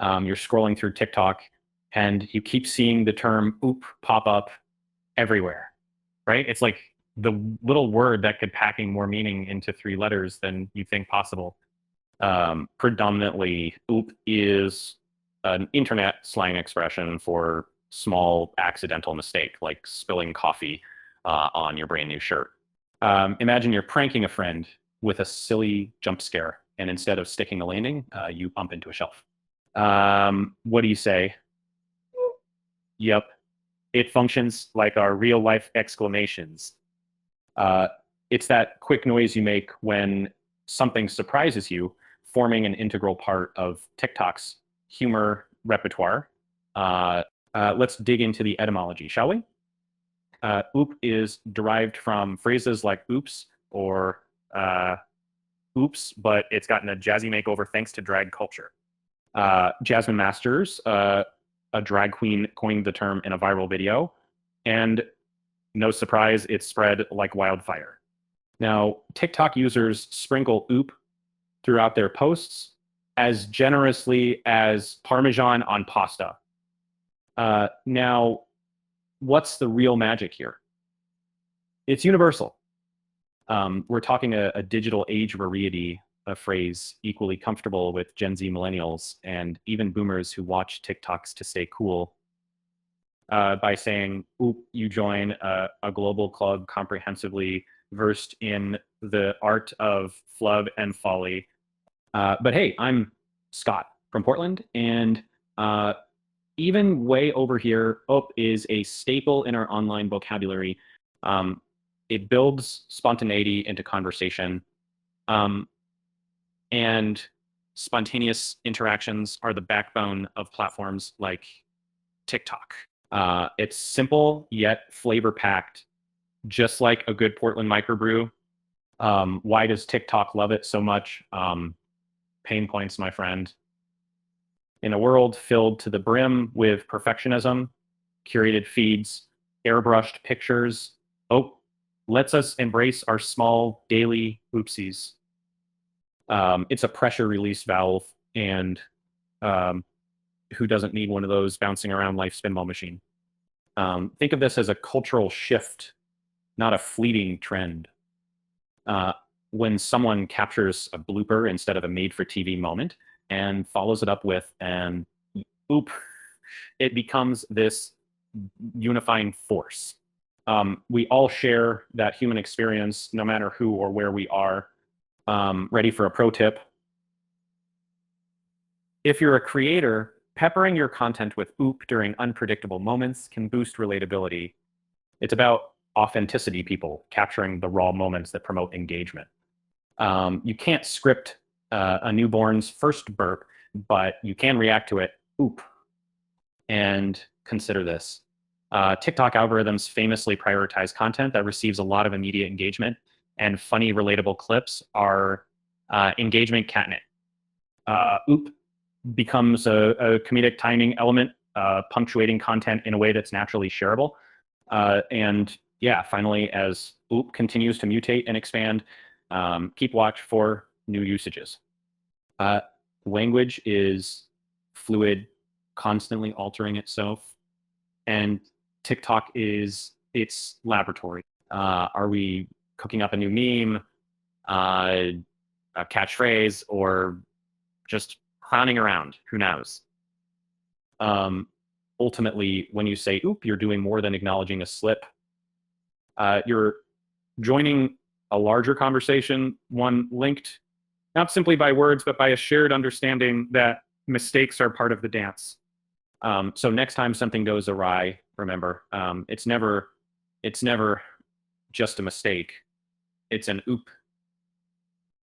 You're scrolling through TikTok and you keep seeing the term oop pop up everywhere, right? It's like the little word that could packing more meaning into 3 letters than you think possible. Predominantly, oop is an internet slang expression for small accidental mistake, like spilling coffee on your brand new shirt. Imagine you're pranking a friend with a silly jump scare, and instead of sticking a landing, you bump into a shelf. What do you say? Yep, it functions like our real life exclamations. Uh, it's that quick noise you make when something surprises you, forming an integral part of TikTok's humor repertoire. Let's dig into the etymology, shall we? Oop is derived from phrases like oops or oops, but it's gotten a jazzy makeover thanks to drag culture. Jasmine Masters, a drag queen, coined the term in a viral video, and no surprise, it spread like wildfire. Now, TikTok users sprinkle oop throughout their posts as generously as Parmesan on pasta. Now, what's the real magic here? It's universal. We're talking a digital age variety, a phrase equally comfortable with Gen Z millennials and even boomers who watch TikToks to stay cool. By saying, oop, you join a global club comprehensively versed in the art of flub and folly. But hey, I'm Scott from Portland, and even way over here, oop is a staple in our online vocabulary. It builds spontaneity into conversation, and spontaneous interactions are the backbone of platforms like TikTok. It's simple yet flavor packed, just like a good Portland microbrew. Why does TikTok love it so much? Pain points, my friend. In a world filled to the brim with perfectionism, curated feeds, airbrushed pictures, oh, lets us embrace our small daily oopsies. It's a pressure release valve, and who doesn't need one of those bouncing around life spinball machine? Think of this as a cultural shift, not a fleeting trend. When someone captures a blooper instead of a made-for-TV moment and follows it up with an oop, it becomes this unifying force. We all share that human experience, no matter who or where we are. Ready for a pro tip? If you're a creator, peppering your content with oop during unpredictable moments can boost relatability. It's about authenticity, people, capturing the raw moments that promote engagement. You can't script a newborn's first burp, but you can react to it, oop. And consider this. TikTok algorithms famously prioritize content that receives a lot of immediate engagement, and funny, relatable clips are engagement catnip. Oop becomes a comedic timing element, punctuating content in a way that's naturally shareable. And yeah, finally, as oop continues to mutate and expand, keep watch for new usages. Language is fluid, constantly altering itself, and TikTok is its laboratory. Are we cooking up a new meme, a catchphrase, or just clowning around? Who knows? Ultimately, when you say oop, you're doing more than acknowledging a slip. You're joining a larger conversation, one linked not simply by words, but by a shared understanding that mistakes are part of the dance. So next time something goes awry, remember, it's never just a mistake. It's an oop